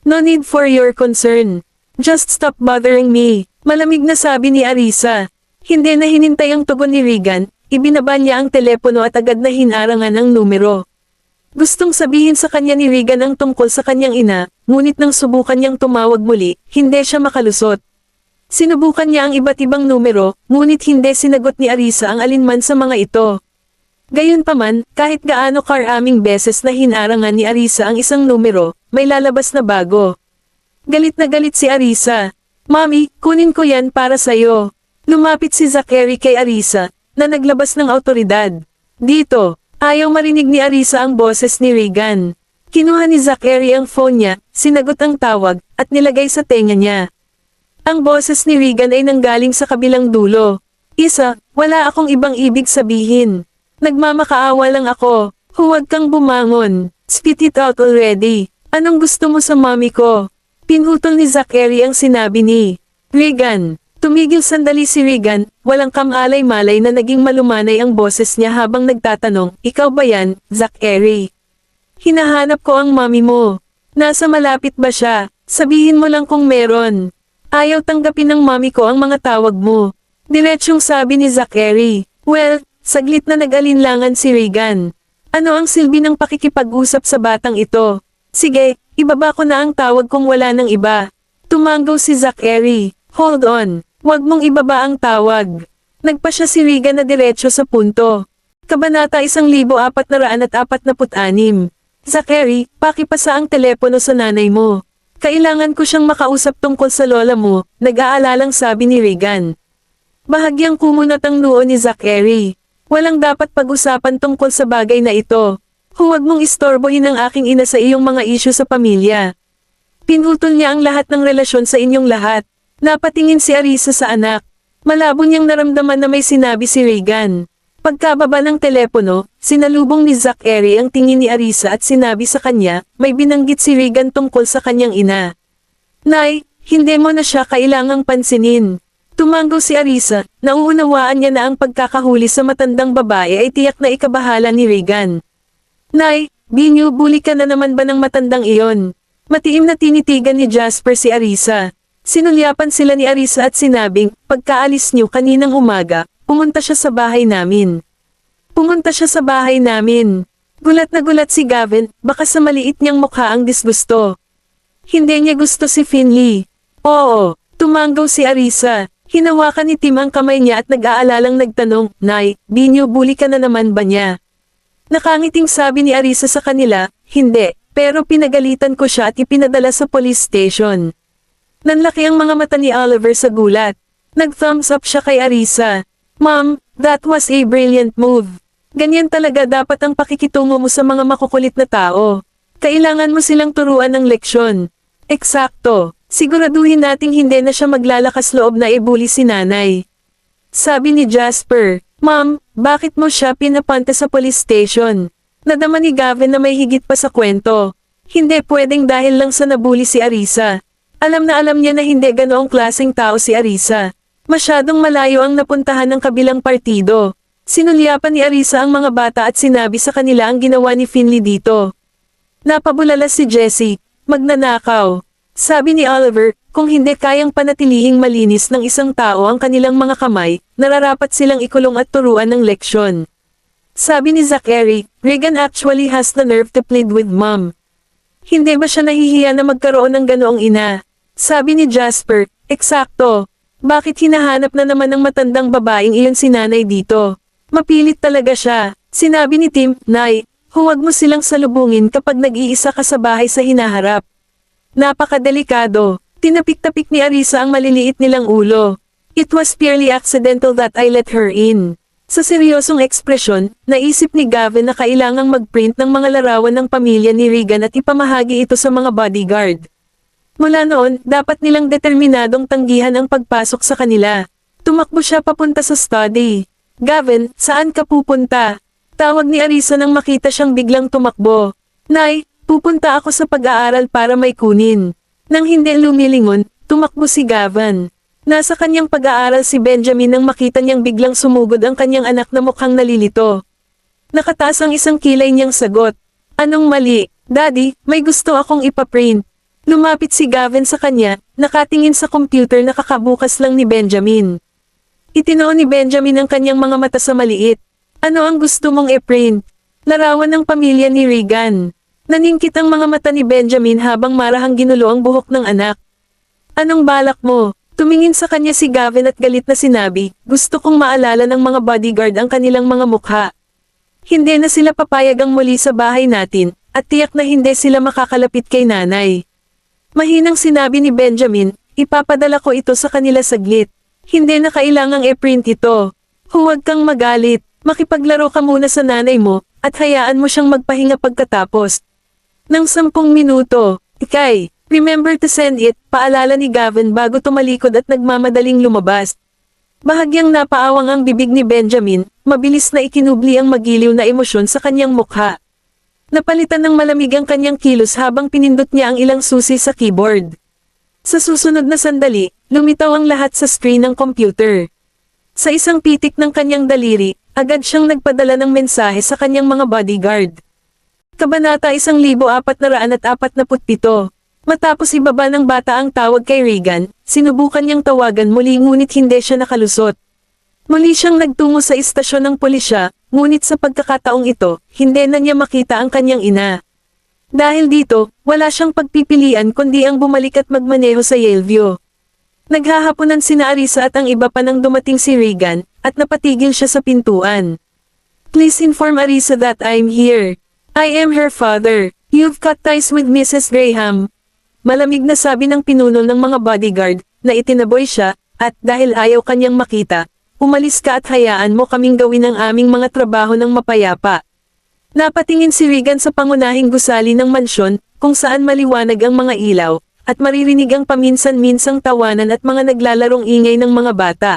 No need for your concern. Just stop bothering me. Malamig na sabi ni Arisa. Hindi na hinintay ang tugon ni Regan, ibinaba niya ang telepono at agad na hinarangan ang numero. Gustong sabihin sa kanya ni Regan ang tungkol sa kanyang ina, ngunit nang subukan niyang tumawag muli, hindi siya makalusot. Sinubukan niya ang iba't ibang numero, ngunit hindi sinagot ni Arisa ang alinman sa mga ito. Gayunpaman, kahit gaano karaming beses na hinarangan ni Arisa ang isang numero, may lalabas na bago. Galit na galit si Arisa. Mami, kunin ko yan para sa'yo. Lumapit si Zachary kay Arisa, na naglabas ng autoridad. Dito, ayaw marinig ni Arisa ang boses ni Regan. Kinuha ni Zachary ang phone niya, sinagot ang tawag, at nilagay sa tenga niya. Ang boses ni Regan ay nanggaling sa kabilang dulo. Isa, wala akong ibang ibig sabihin. Nagmamakaawa lang ako. Huwag kang bumangon. Spit it out already. Anong gusto mo sa mami ko? Pinutol ni Zachary ang sinabi ni Regan. Tumigil sandali si Regan, walang kamalay-malay na naging malumanay ang boses niya habang nagtatanong, ikaw ba yan, Zachary? Hinahanap ko ang mami mo. Nasa malapit ba siya? Sabihin mo lang kung meron. Ayaw tanggapin ng mami ko ang mga tawag mo. Diretsyong sabi ni Zachary. Well, saglit na nag-alinlangan si Regan. Ano ang silbi ng pakikipag-usap sa batang ito? Sige, ibaba ko na ang tawag kung wala ng iba. Tumanggaw si Zachary. Hold on, wag mong ibaba ang tawag. Nagpa siya si Regan na diretsyo sa punto. Kabanata 1446. Zachary, pakipasa ang telepono sa nanay mo. Kailangan ko siyang makausap tungkol sa lola mo, nag-aalalang sabi ni Regan. Bahagyang kumunat ang noo ni Zachary. Walang dapat pag-usapan tungkol sa bagay na ito. Huwag mong istorbohin ang aking ina sa iyong mga isyu sa pamilya. Pinutol niya ang lahat ng relasyon sa inyong lahat. Napatingin si Arisa sa anak. Malabo niyang naramdaman na may sinabi si Regan. Pagkababa ng telepono, sinalubong ni Zachary ang tingin ni Arisa at sinabi sa kanya, may binanggit si Regan tungkol sa kanyang ina. Nay, Hindi mo na siya kailangang pansinin. Tumanggo si Arisa, nauunawaan niya na ang pagkakahuli sa matandang babae ay tiyak na ikabahala ni Regan. Nay, binubuli ka na naman ba ng matandang iyon? Matiim na tinitigan ni Jasper si Arisa. Sinulyapan sila ni Arisa at sinabing, pagkaalis niyo kaninang umaga, pumunta siya sa bahay namin. Pumunta siya sa bahay namin. Gulat na gulat si Gavin, baka sa maliit niyang mukha ang disgusto. Hindi niya gusto si Finley. Oo, tumanggaw si Arisa. Hinawakan ni Tim ang kamay niya at nag-aalalang nagtanong, Nay, binubuli ka na naman ba niya? Nakangiting sabi ni Arisa sa kanila, hindi, pero pinagalitan ko siya at ipinadala sa police station. Nanlaki ang mga mata ni Oliver sa gulat. Nag-thumbs up siya kay Arisa. Mom, that was a brilliant move. Ganyan talaga dapat ang pakikitungo mo sa mga makukulit na tao. Kailangan mo silang turuan ng leksyon. Eksakto. Siguraduhin nating hindi na siya maglalakas loob na ibuli si nanay. Sabi ni Jasper, Mom, bakit mo siya pinapunta sa police station? Nadama ni Gavin na may higit pa sa kwento. Hindi pwedeng dahil lang sa nabuli si Arisa. Alam na alam niya na hindi ganoong klaseng tao si Arisa. Masyadong malayo ang napuntahan ng kabilang partido. Sinulyapan ni Arisa ang mga bata at sinabi sa kanila ang ginawa ni Finley dito. Napabulala si Jessie, magnanakaw. Sabi ni Oliver, kung hindi kayang panatilihing malinis ng isang tao ang kanilang mga kamay, nararapat silang ikulong at turuan ng leksyon. Sabi ni Zachary, Regan actually has the nerve to plead with Mom. Hindi ba siya nahihiya na magkaroon ng ganoong ina? Sabi ni Jasper, eksakto. Bakit hinahanap na naman ng matandang babaeng iyon si nanay dito? Mapilit talaga siya. Sinabi ni Tim, Nay, huwag mo silang salubungin kapag nag-iisa ka sa bahay sa hinaharap. Napakadelikado. Tinapik-tapik ni Arisa ang maliliit nilang ulo. It was purely accidental that I let her in. Sa seryosong ekspresyon, naisip ni Gavin na kailangang mag-print ng mga larawan ng pamilya ni Regan at ipamahagi ito sa mga bodyguard. Mula noon, dapat nilang determinadong tanggihan ang pagpasok sa kanila. Tumakbo siya papunta sa study. Gavin, saan ka pupunta? Tawag ni Arisa nang makita siyang biglang tumakbo. Nay, pupunta ako sa pag-aaral para may kunin. Nang hindi lumilingon, tumakbo si Gavin. Nasa kanyang pag-aaral si Benjamin nang makita niyang biglang sumugod ang kanyang anak na mukhang nalilito. Nakataas ang isang kilay niyang sagot. Anong mali? Daddy, may gusto akong ipaprint. Lumapit si Gavin sa kanya, nakatingin sa computer na kakabukas lang ni Benjamin. Itinoon ni Benjamin ang kanyang mga mata sa maliit. Ano ang gusto mong i-print? Larawan ng pamilya ni Regan. Naningkit ang mga mata ni Benjamin habang marahang ginulo ang buhok ng anak. Anong balak mo? Tumingin sa kanya si Gavin at galit na sinabi, gusto kong maalala ng mga bodyguard ang kanilang mga mukha. Hindi na sila papayag ang muli sa bahay natin, at tiyak na hindi sila makakalapit kay nanay. Mahinang sinabi ni Benjamin, ipapadala ko ito sa kanila saglit. Hindi na kailangang i-print ito. Huwag kang magalit, makipaglaro ka muna sa nanay mo, at hayaan mo siyang magpahinga pagkatapos. Nang 10 minuto, Ikay, remember to send it, paalala ni Gavin bago tumalikod at nagmamadaling lumabas. Bahagyang napaawang ang bibig ni Benjamin, mabilis na ikinubli ang magiliw na emosyon sa kanyang mukha. Napalitan ng malamig ang kanyang kilos habang pinindot niya ang ilang susi sa keyboard. Sa susunod na sandali, lumitaw ang lahat sa screen ng computer. Sa isang pitik ng kanyang daliri, agad siyang nagpadala ng mensahe sa kanyang mga bodyguard. Kabanata 1447. Matapos ibaba ng bata ang tawag kay Regan, sinubukan niyang tawagan muli ngunit hindi siya nakalusot. Muli siyang nagtungo sa istasyon ng pulisya, ngunit sa pagkakataong ito, hindi na niya makita ang kanyang ina. Dahil dito, wala siyang pagpipilian kundi ang bumalik at magmaneho sa Yaleview. Naghahaponan sina Arisa at ang iba pa nang dumating si Regan, at napatigil siya sa pintuan. Please inform Arisa that I'm here. I am her father. You've cut ties with Mrs. Graham. Malamig na sabi ng pinuno ng mga bodyguard, na itinaboy siya, at dahil ayaw kanyang makita, umalis ka at hayaan mo kaming gawin ang aming mga trabaho ng mapayapa. Napatingin si Regan sa pangunahing gusali ng mansyon, kung saan maliwanag ang mga ilaw, at maririnig ang paminsan-minsang tawanan at mga naglalarong ingay ng mga bata.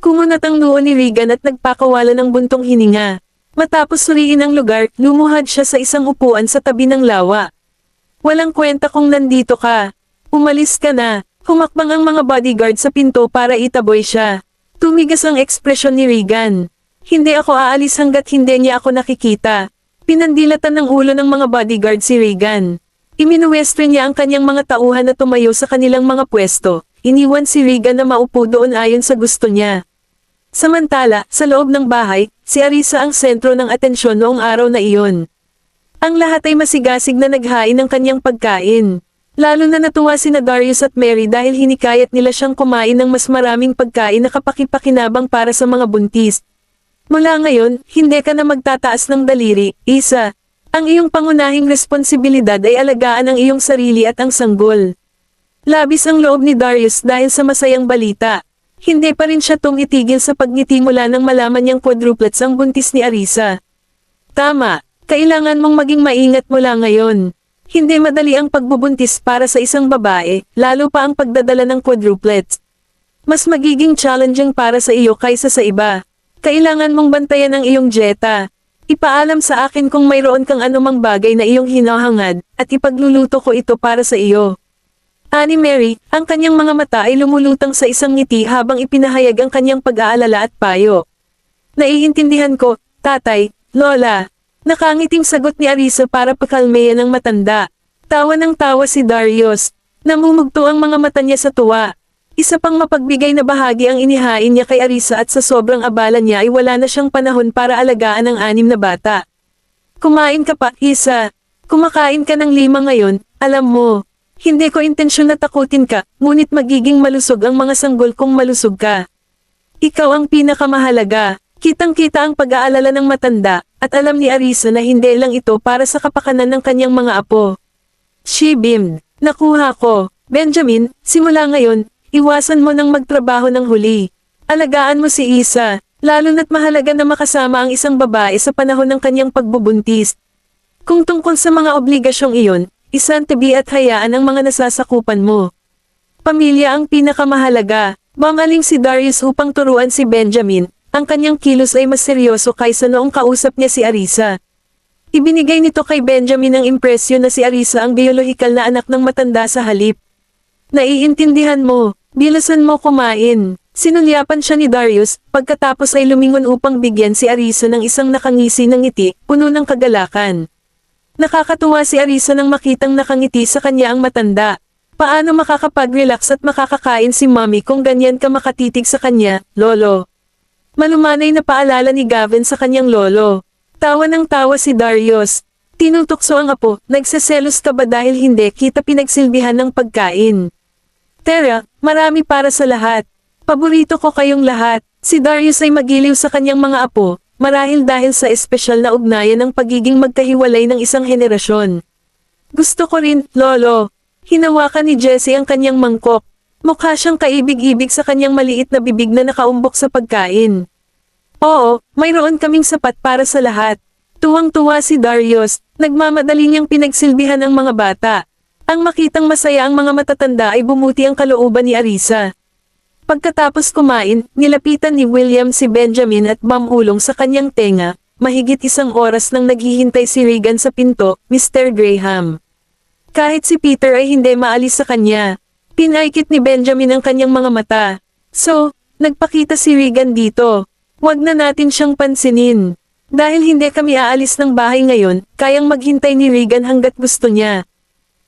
Kumunat ang noo ni Regan at nagpakawala ng buntong hininga. Matapos suriin ang lugar, lumuhad siya sa isang upuan sa tabi ng lawa. Walang kwenta kung nandito ka. Umalis ka na. Humakbang ang mga bodyguard sa pinto para itaboy siya. Tumigas ang ekspresyon ni Regan. Hindi ako aalis hanggat hindi niya ako nakikita. Pinandilatan ng ulo ng mga bodyguard si Regan. Iminuwestro niya ang kanyang mga tauhan na tumayo sa kanilang mga pwesto. Iniwan si Regan na maupo doon ayon sa gusto niya. Samantala, sa loob ng bahay, si Arisa ang sentro ng atensyon noong araw na iyon. Ang lahat ay masigasig na naghain ng kanyang pagkain. Lalo na natuwa sina Darius at Mary dahil hinikayat nila siyang kumain ng mas maraming pagkain na kapakipakinabang para sa mga buntis. Mula ngayon, hindi ka na magtataas ng daliri, Isa. Ang iyong pangunahing responsibilidad ay alagaan ang iyong sarili at ang sanggol. Labis ang loob ni Darius dahil sa masayang balita. Hindi pa rin siya tumitigil sa pagngiti mula nang malaman niyang quadruplets ang buntis ni Arisa. Tama, kailangan mong maging maingat mula ngayon. Hindi madali ang pagbubuntis para sa isang babae, lalo pa ang pagdadala ng quadruplets. Mas magiging challenging para sa iyo kaysa sa iba. Kailangan mong bantayan ang iyong dieta. Ipaalam sa akin kung mayroon kang anumang bagay na iyong hinahangad, at ipagluluto ko ito para sa iyo. Ani Mary, ang kanyang mga mata ay lumulutang sa isang ngiti habang ipinahayag ang kanyang pag-aalala at payo. Naiintindihan ko, tatay, lola. Nakangiting sagot ni Arisa para pakalmayan ang matanda. Tawa ng tawa si Darius. Namumugto ang mga mata niya sa tuwa. Isa pang mapagbigay na bahagi ang inihain niya kay Arisa at sa sobrang abala niya ay wala na siyang panahon para alagaan ang 6 na bata. Kumain ka pa, Isa. Kumakain ka ng 5 ngayon, alam mo. Hindi ko intensyon na takutin ka, ngunit magiging malusog ang mga sanggol kung malusog ka. Ikaw ang pinakamahalaga. Kitang-kita ang pag-aalala ng matanda, at alam ni Arisa na hindi lang ito para sa kapakanan ng kanyang mga apo. She beamed. Nakuha ko. Benjamin, simula ngayon, iwasan mo nang magtrabaho ng huli. Alagaan mo si Isa, lalo na't mahalaga na makasama ang isang babae sa panahon ng kanyang pagbubuntis. Kung tungkol sa mga obligasyong iyon, isantabi at hayaan ang mga nasasakupan mo. Pamilya ang pinakamahalaga. Bangaling si Darius upang turuan si Benjamin. Ang kanyang kilos ay mas seryoso kaysa noong kausap niya si Arisa. Ibinigay nito kay Benjamin ang impresyon na si Arisa ang biolohikal na anak ng matanda sa halip. Naiintindihan mo, bilasan mo kumain. Sinulyapan siya ni Darius, pagkatapos ay lumingon upang bigyan si Arisa ng isang nakangisi ng ngiti, puno ng kagalakan. Nakakatuwa si Arisa nang makitang nakangiti sa kanya ang matanda. Paano makakapag-relax at makakakain si Mommy kung ganyan ka makatitig sa kanya, Lolo? Malumanay na paalala ni Gavin sa kanyang lolo. Tawa ng tawa si Darius. Tinutukso ang apo, nagseselos ka ba dahil hindi kita pinagsilbihan ng pagkain? Tara, marami para sa lahat. Paborito ko kayong lahat. Si Darius ay magiliw sa kanyang mga apo, marahil dahil sa espesyal na ugnayan ng pagiging magkahiwalay ng isang henerasyon. Gusto ko rin, Lolo. Hinawakan ni Jessie ang kanyang mangkok. Mukha siyang kaibig-ibig sa kanyang maliit na bibig na nakaumbok sa pagkain. Oo, mayroon kaming sapat para sa lahat. Tuwang-tuwa si Darius, nagmamadali niyang pinagsilbihan ang mga bata. Ang makitang masaya ang mga matatanda ay bumuti ang kalooban ni Arisa. Pagkatapos kumain, nilapitan ni William si Benjamin at mamulong sa kanyang tenga. Mahigit 1 oras nang naghihintay si Regan sa pinto, Mr. Graham. Kahit si Peter ay hindi maalis sa kanya. Pinaikit ni Benjamin ang kanyang mga mata. So, nagpakita si Regan dito. Huwag na natin siyang pansinin. Dahil hindi kami aalis ng bahay ngayon, kayang maghintay ni Regan hanggat gusto niya.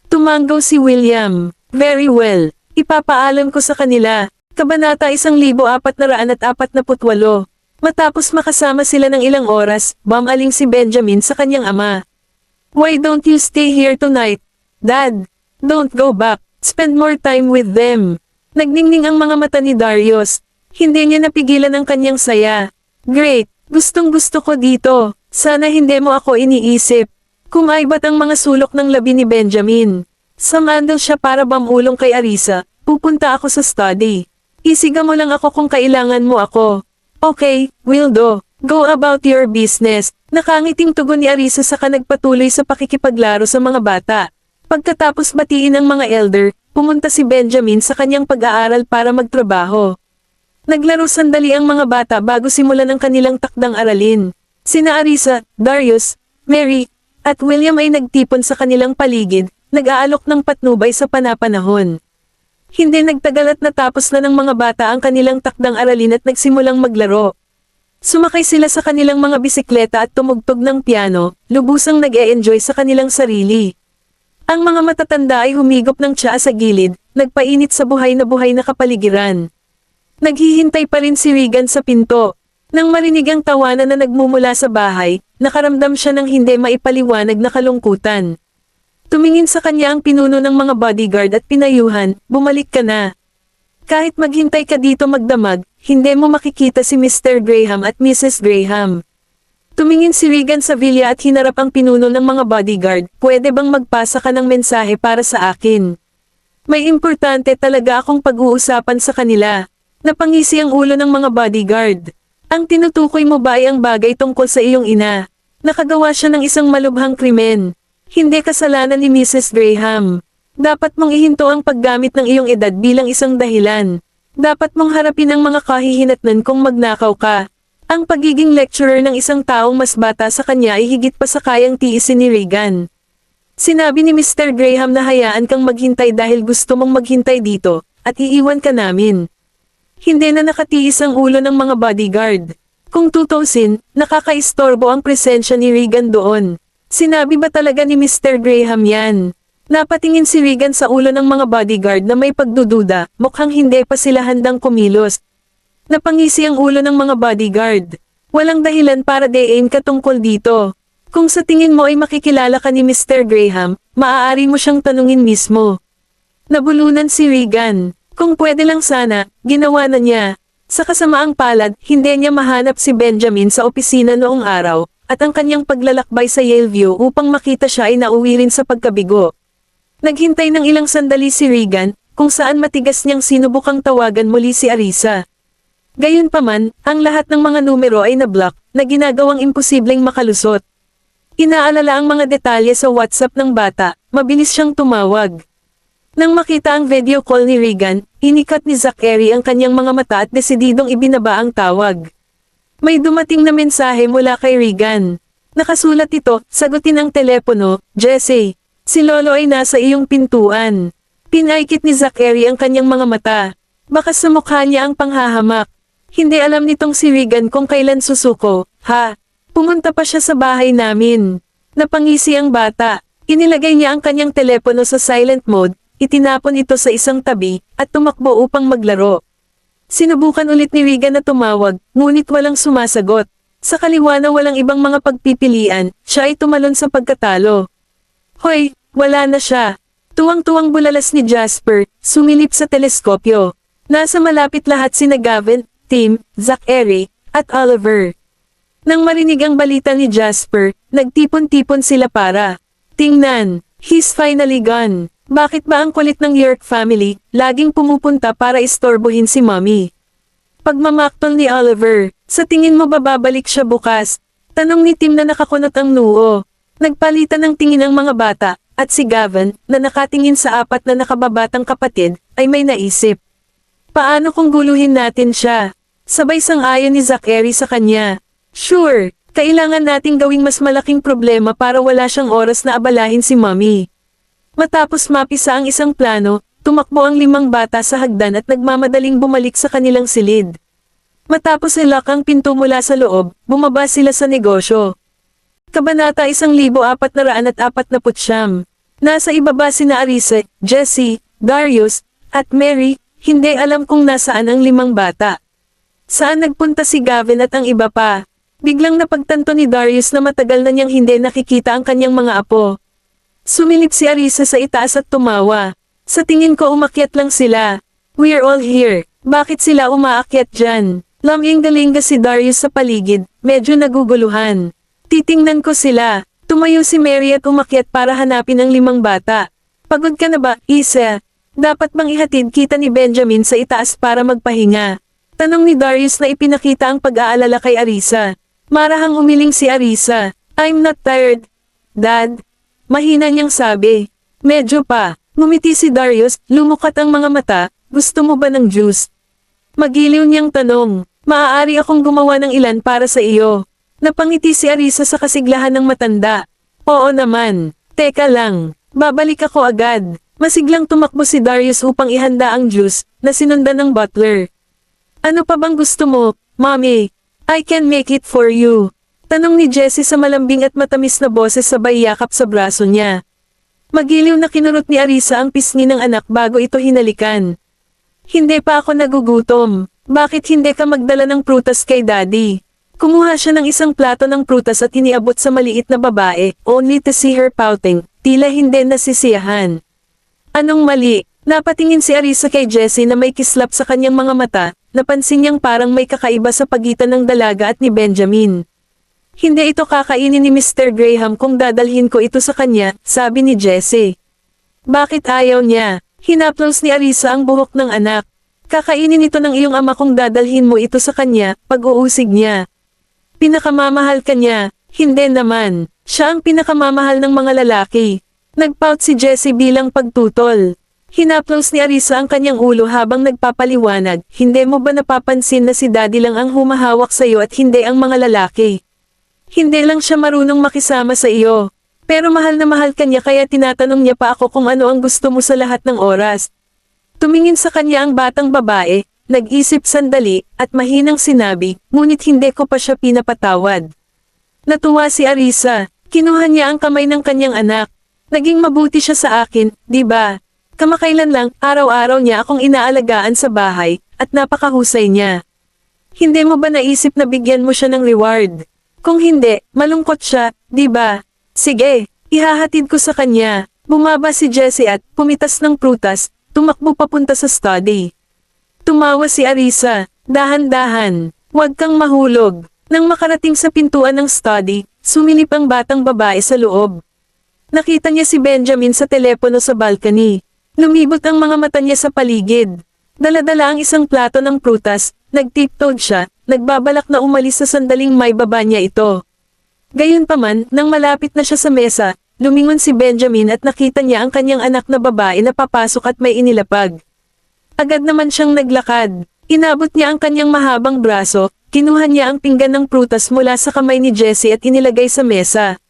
Tumanggaw si William. Very well. Ipapaalam ko sa kanila. Kabanata 1448. Matapos makasama sila ng ilang oras, bumaling si Benjamin sa kanyang ama. Why don't you stay here tonight? Dad, don't go back. Spend more time with them. Nagningning ang mga mata ni Darius. Hindi niya napigilan ang kanyang saya. Great, gustong-gusto ko dito. Sana hindi mo ako iniisip. Kumaibat ang mga sulok ng labi ni Benjamin. Sumandal siya para bamulong kay Arisa. Pupunta ako sa study. Isiga mo lang ako kung kailangan mo ako. Okay, will do. Go about your business. Nakangiting tugon ni Arisa saka nagpatuloy sa pakikipaglaro sa mga bata. Pagkatapos batiin ang mga elder, pumunta si Benjamin sa kanyang pag-aaral para magtrabaho. Naglaro sandali ang mga bata bago simulan ang kanilang takdang aralin. Sina Arisa, Darius, Mary, at William ay nagtipon sa kanilang paligid, nag-aalok ng patnubay sa panapanahon. Hindi nagtagal at natapos na ng mga bata ang kanilang takdang aralin at nagsimulang maglaro. Sumakay sila sa kanilang mga bisikleta at tumugtog ng piano, lubusang nag-e-enjoy sa kanilang sarili. Ang mga matatanda ay humigop ng tsaa sa gilid, nagpainit sa buhay na kapaligiran. Naghihintay pa rin si Regan sa pinto. Nang marinig ang tawanan na nagmumula sa bahay, nakaramdam siya ng hindi maipaliwanag na kalungkutan. Tumingin sa kanya ang pinuno ng mga bodyguard at pinayuhan, bumalik ka na. Kahit maghintay ka dito magdamag, hindi mo makikita si Mr. Graham at Mrs. Graham. Tumingin si Regan sa villa at hinarap ang pinuno ng mga bodyguard, pwede bang magpasa ka ng mensahe para sa akin? May importante talaga akong pag-uusapan sa kanila. Napangisi ang ulo ng mga bodyguard. Ang tinutukoy mo ba ay ang bagay tungkol sa iyong ina? Nakagawa siya ng isang malubhang krimen. Hindi kasalanan ni Mrs. Graham. Dapat mong ihinto ang paggamit ng iyong edad bilang isang dahilan. Dapat mong harapin ang mga kahihinatnan kung magnakaw ka. Ang pagiging lecturer ng isang taong mas bata sa kanya ay higit pa sa kayang tiisin ni Regan. Sinabi ni Mr. Graham na hayaan kang maghintay dahil gusto mong maghintay dito, at iiwan ka namin. Hindi na nakatiis ang ulo ng mga bodyguard. Kung tutusin, nakakaistorbo ang presensya ni Regan doon. Sinabi ba talaga ni Mr. Graham yan? Napatingin si Regan sa ulo ng mga bodyguard na may pagdududa, mukhang hindi pa sila handang kumilos. Napangisi ang ulo ng mga bodyguard. Walang dahilan para dein ka tungkol dito. Kung sa tingin mo ay makikilala ka ni Mr. Graham, maaari mo siyang tanungin mismo. Nabulunan si Regan. Kung pwede lang sana, ginawa na niya. Sa kasamaang palad, hindi niya mahanap si Benjamin sa opisina noong araw, at ang kanyang paglalakbay sa Yaleview upang makita siya ay nauwi rin sa pagkabigo. Naghintay ng ilang sandali si Regan, kung saan matigas niyang sinubukang tawagan muli si Arisa. Gayunpaman, ang lahat ng mga numero ay na-block, na ginagawang imposibleng makalusot. Inaalala ang mga detalye sa WhatsApp ng bata, mabilis siyang tumawag. Nang makita ang video call ni Regan, inikat ni Zachary ang kanyang mga mata at desididong ibinaba ang tawag. May dumating na mensahe mula kay Regan. Nakasulat ito, sagutin ang telepono, Jesse. Si Lolo ay nasa iyong pintuan. Pinaikit ni Zachary ang kanyang mga mata. Baka sa mukha niya ang panghahamak. Hindi alam nitong si Regan kung kailan susuko, ha? Pumunta pa siya sa bahay namin. Napangisi ang bata. Inilagay niya ang kanyang telepono sa silent mode, itinapon ito sa isang tabi, at tumakbo upang maglaro. Sinubukan ulit ni Regan na tumawag, ngunit walang sumasagot. Sa kaliwa na walang ibang mga pagpipilian, siya ay tumalon sa pagkatalo. Hoy, wala na siya. Tuwang-tuwang bulalas ni Jasper, sumilip sa teleskopyo. Nasa malapit lahat sina Gavin, Tim, Zachary, at Oliver. Nang marinig ang balita ni Jasper, nagtipon-tipon sila para. Tingnan, he's finally gone. Bakit ba ang kulit ng York family, laging pumupunta para istorbohin si Mommy? Pagmamaktol ni Oliver, sa tingin mo ba babalik siya bukas? Tanong ni Tim na nakakunot ang noo. Nagpalitan ng tingin ang mga bata, at si Gavin, na nakatingin sa apat na nakababatang kapatid, ay may naisip. Paano kung guluhin natin siya? Sabay sang-ayon ni Zachary sa kanya. Sure, kailangan nating gawing mas malaking problema para wala siyang oras na abalahin si Mommy. Matapos mapisa ang isang plano, tumakbo ang 5 bata sa hagdan at nagmamadaling bumalik sa kanilang silid. Matapos ilock ang pinto mula sa loob, bumaba sila sa negosyo. Kabanata 1449. Nasa ibaba sina Arisa, Jesse, Darius, at Mary. Hindi alam kung nasaan ang 5 bata. Saan nagpunta si Gavin at ang iba pa? Biglang napagtanto ni Darius na matagal na niyang hindi nakikita ang kanyang mga apo. Sumilip si Arisa sa itaas at tumawa. Sa tingin ko umakyat lang sila. We're all here. Bakit sila umaakyat dyan? Laming-galinga si Darius sa paligid, medyo naguguluhan. Titingnan ko sila. Tumayo si Mary at umakyat para hanapin ang 5 bata. Pagod ka na ba, Isa? Dapat bang ihatid kita ni Benjamin sa itaas para magpahinga? Tanong ni Darius na ipinakita ang pag-aalala kay Arisa. Marahang umiling si Arisa. I'm not tired, Dad. Mahina niyang sabi. Medyo pa. Ngumiti si Darius, lumukat ang mga mata. Gusto mo ba ng juice? Magiliw niyang tanong. Maaari akong gumawa ng ilan para sa iyo. Napangiti si Arisa sa kasiglahan ng matanda. Oo naman. Teka lang. Babalik ako agad. Masiglang tumakbo si Darius upang ihanda ang juice, na sinundan ng butler. Ano pa bang gusto mo, Mommy? I can make it for you. Tanong ni Jessie sa malambing at matamis na boses sabay yakap sa braso niya. Magiliw na kinurot ni Arisa ang pisngi ng anak bago ito hinalikan. Hindi pa ako nagugutom. Bakit hindi ka magdala ng prutas kay Daddy? Kumuha siya ng isang plato ng prutas at iniabot sa maliit na babae, only to see her pouting, tila hindi nasisiyahan. Anong mali? Napatingin si Arisa kay Jessie na may kislap sa kanyang mga mata, napansin niyang parang may kakaiba sa pagitan ng dalaga at ni Benjamin. Hindi ito kakainin ni Mr. Graham kung dadalhin ko ito sa kanya, sabi ni Jessie. Bakit ayaw niya? Hinaplos ni Arisa ang buhok ng anak. Kakainin ito ng iyong ama kung dadalhin mo ito sa kanya, pag-uusig niya. Pinakamamahal ka niya, hindi naman. Siya ang pinakamamahal ng mga lalaki. Nagpout si Jessie bilang pagtutol. Hinaplos ni Arisa ang kanyang ulo habang nagpapaliwanag, hindi mo ba napapansin na si Daddy lang ang humahawak sa iyo at hindi ang mga lalaki? Hindi lang siya marunong makisama sa iyo. Pero mahal na mahal ka niya kaya tinatanong niya pa ako kung ano ang gusto mo sa lahat ng oras. Tumingin sa kanya ang batang babae, nag-isip sandali, at mahinang sinabi, ngunit hindi ko pa siya pinapatawad. Natuwa si Arisa, kinuha niya ang kamay ng kanyang anak. Naging mabuti siya sa akin, di ba? Kamakailan lang, araw-araw niya akong inaalagaan sa bahay, at napakahusay niya. Hindi mo ba naisip na bigyan mo siya ng reward? Kung hindi, malungkot siya, di ba? Sige, ihahatid ko sa kanya. Bumaba si Jessie at, pumitas ng prutas, tumakbo papunta sa study. Tumawa si Arisa, dahan-dahan, huwag kang mahulog. Nang makarating sa pintuan ng study, sumilip ang batang babae sa loob. Nakita niya si Benjamin sa telepono sa balcony. Lumibot ang mga mata niya sa paligid. Dala-dala ang isang plato ng prutas, nag-tiptoed siya, nagbabalak na umalis sa sandaling may baba niya ito. Gayunpaman, nang malapit na siya sa mesa, lumingon si Benjamin at nakita niya ang kanyang anak na babae na papasok at may inilapag. Agad naman siyang naglakad. Inabot niya ang kanyang mahabang braso, kinuha niya ang pinggan ng prutas mula sa kamay ni Jessie at inilagay sa mesa.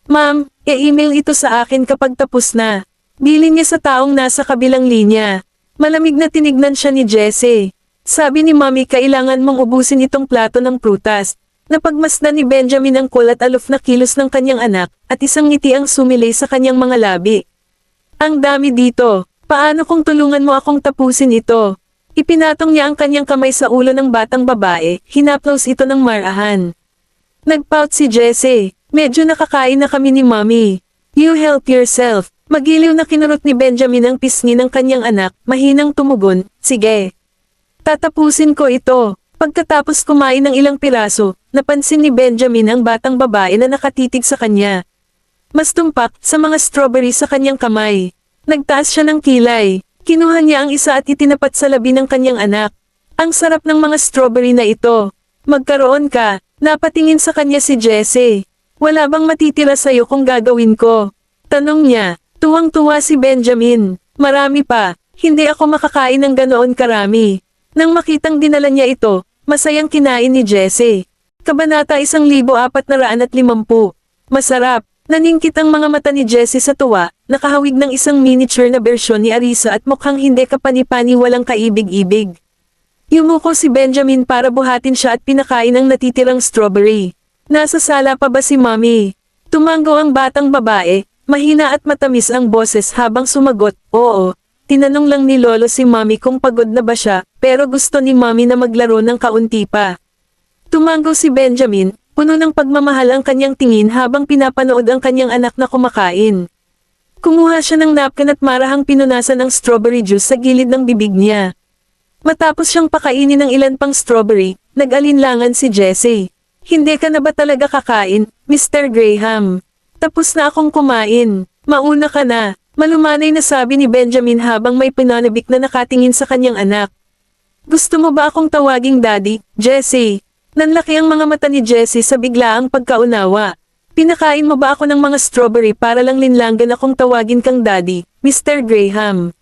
Ma'am, e-email ito sa akin kapag tapos na. Bilin niya sa taong nasa kabilang linya. Malamig na tinignan siya ni Jessie. Sabi ni Mommy kailangan mong ubusin itong plato ng prutas. Napagmasdan ni Benjamin ang kulat aloof na kilos ng kanyang anak, at isang ngiti ang sumilay sa kanyang mga labi. Ang dami dito. Paano kung tulungan mo akong tapusin ito? Ipinatong niya ang kanyang kamay sa ulo ng batang babae, hinaplos ito ng marahan. Nagpout si Jessie. Medyo nakakain na kami ni Mommy. You help yourself. Magiliw na kinurot ni Benjamin ang pisngi ng kanyang anak, mahinang tumugon, sige. Tatapusin ko ito. Pagkatapos kumain ng ilang piraso, napansin ni Benjamin ang batang babae na nakatitig sa kanya. Mas tumpak sa mga strawberry sa kanyang kamay. Nagtaas siya ng kilay. Kinuha niya ang isa at itinapat sa labi ng kanyang anak. Ang sarap ng mga strawberry na ito. Magkaroon ka. Napatingin sa kanya si Jessie. Wala bang matitira sa'yo kung gagawin ko? Tanong niya. Tuwang-tuwa si Benjamin. Marami pa. Hindi ako makakain ng ganoon karami. Nang makitang dinala niya ito, masayang kinain ni Jessie. Kabanata 1450. Masarap. Naningkit ang mga mata ni Jessie sa tuwa, nakahawig ng isang miniature na bersyon ni Arisa at mukhang hindi kapani-pani walang kaibig-ibig. Yumuko si Benjamin para buhatin siya at pinakain ang natitirang strawberry. Nasa sala pa ba si Mommy? Tumango ang batang babae, mahina at matamis ang boses habang sumagot, oo. Tinanong lang ni Lolo si Mommy kung pagod na ba siya, pero gusto ni Mommy na maglaro ng kaunti pa. Tumango si Benjamin, puno ng pagmamahal ang kanyang tingin habang pinapanood ang kanyang anak na kumakain. Kumuha siya ng napkin at marahang pinunasan ng strawberry juice sa gilid ng bibig niya. Matapos siyang pakainin ng ilan pang strawberry, nag-alinlangan si Jessie. Hindi ka na ba talaga kakain, Mr. Graham? Tapos na akong kumain. Mauna ka na. Malumanay na sabi ni Benjamin habang may pinanabik na nakatingin sa kanyang anak. Gusto mo ba akong tawaging Daddy, Jessie? Nanlaki ang mga mata ni Jessie sa biglaang pagkaunawa. Pinakain mo ba ako ng mga strawberry para lang linlangan akong tawagin kang Daddy, Mr. Graham?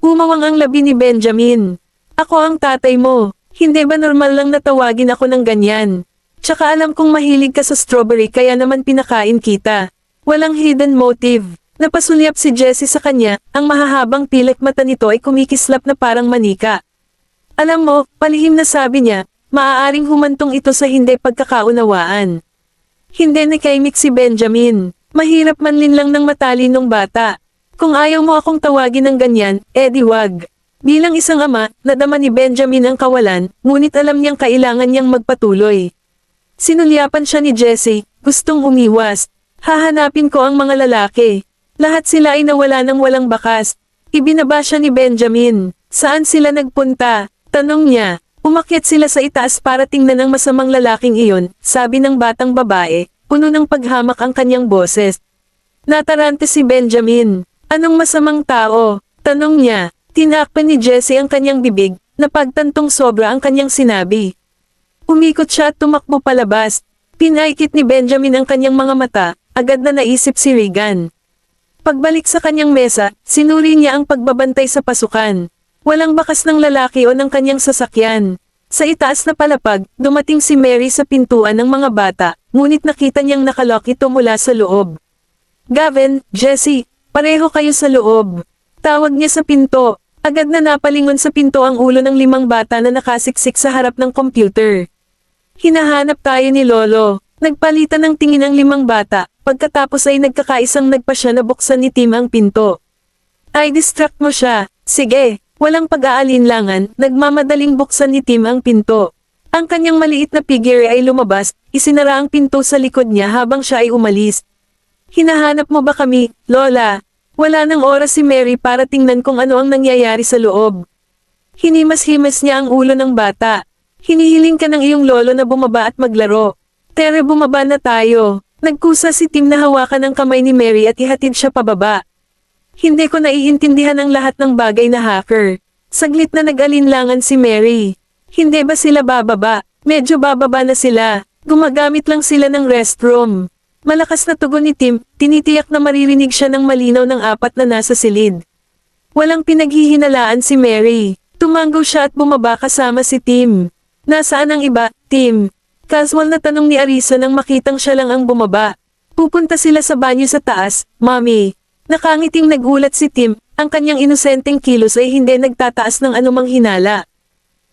Umawang ang labi ni Benjamin. Ako ang tatay mo. Hindi ba normal lang na tawagin ako ng ganyan? Tsaka alam kong mahilig ka sa strawberry kaya naman pinakain kita. Walang hidden motive. Napasulyap si Jessie sa kanya, ang mahahabang pilak mata nito ay kumikislap na parang manika. Alam mo, palihim na sabi niya, maaaring humantong ito sa hindi pagkakaunawaan. Hindi nakaimik si Benjamin. Mahirap manlin lang ng matalinong bata. Kung ayaw mo akong tawagin ng ganyan, di wag. Bilang isang ama, nadama ni Benjamin ang kawalan, ngunit alam niyang kailangan niyang magpatuloy. Sinulyapan siya ni Jessie, gustong umiwas. Hahanapin ko ang mga lalaki. Lahat sila ay nawala ng walang bakas. Ibinaba siya ni Benjamin. Saan sila nagpunta? Tanong niya. Umakyat sila sa itaas para tingnan ang masamang lalaking iyon, sabi ng batang babae, puno ng paghamak ang kanyang boses. Natarante si Benjamin. Anong masamang tao? Tanong niya. Tinakpan ni Jessie ang kanyang bibig, napagtantong sobra ang kanyang sinabi. Umikot siya at tumakbo palabas. Pinaikit ni Benjamin ang kanyang mga mata, agad na naisip si Regan. Pagbalik sa kanyang mesa, sinuri niya ang pagbabantay sa pasukan. Walang bakas ng lalaki o ng kanyang sasakyan. Sa itaas na palapag, dumating si Mary sa pintuan ng mga bata, ngunit nakita niyang nakalock ito mula sa loob. Gavin, Jessie, pareho kayo sa loob. Tawag niya sa pinto. Agad na napalingon sa pinto ang ulo ng 5 bata na nakasiksik sa harap ng computer. Hinahanap tayo ni Lolo. Nagpalitan ng tingin ang 5 bata, pagkatapos ay nagkakaisang nagpasya na buksan ni Tim ang pinto. Ay distract mo siya, sige. Walang pag-aalinlangan, nagmamadaling buksan ni Tim ang pinto. Ang kanyang maliit na figure ay lumabas, isinara ang pinto sa likod niya habang siya ay umalis. Hinahanap mo ba kami, Lola? Wala nang oras si Mary para tingnan kung ano ang nangyayari sa loob. Hinimas-himas niya ang ulo ng bata. Hinihiling ka ng iyong lolo na bumaba at maglaro. Tere, bumaba na tayo. Nagkusa si Tim na hawakan ang kamay ni Mary at ihatid siya pababa. Hindi ko naiintindihan ang lahat ng bagay na hacker. Saglit na nag-alinlangan si Mary. Hindi ba sila bababa? Medyo bababa na sila. Gumagamit lang sila ng restroom. Malakas na tugon ni Tim, tinitiyak na maririnig siya ng malinaw ng 4 na nasa silid. Walang pinaghihinalaan si Mary. Tumanggo siya at bumaba kasama si Tim. Nasaan ang iba, Tim? Casual na tanong ni Arisa nang makitang siya lang ang bumaba. Pupunta sila sa banyo sa taas, Mommy. Nakangiting nagulat si Tim, ang kanyang inosenteng kilos ay hindi nagtataas ng anumang hinala.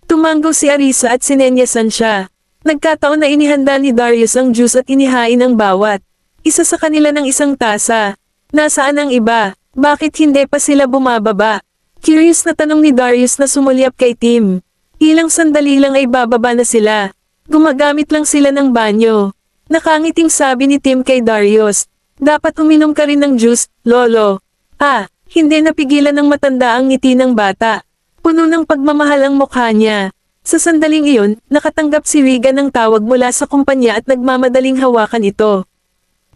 Tumanggo si Arisa at sinenyasan siya. Nagkataon na inihanda ni Darius ang juice at inihain ang bawat isa sa kanila ng isang tasa. Nasaan ang iba? Bakit hindi pa sila bumababa? Curious na tanong ni Darius na sumulyap kay Tim. Ilang sandali lang ay bababa na sila. Gumagamit lang sila ng banyo. Nakangiting sabi ni Tim kay Darius. Dapat uminom ka rin ng juice, Lolo. Hindi napigilan ng matanda ang ngiti ng bata. Puno ng pagmamahal ang mukha niya. Sa sandaling iyon, nakatanggap si Regan ng tawag mula sa kumpanya at nagmamadaling hawakan ito.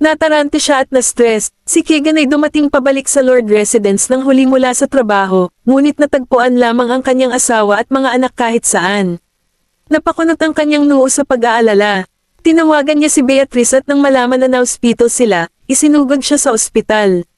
Natarante siya at na-stress, si Keegan ay dumating pabalik sa Lord Residence nang huli mula sa trabaho, ngunit natagpuan lamang ang kanyang asawa at mga anak kahit saan. Napakunot ang kanyang noo sa pag-aalala. Tinawagan niya si Beatrice at nang malaman na na-hospital sila, isinugod siya sa ospital.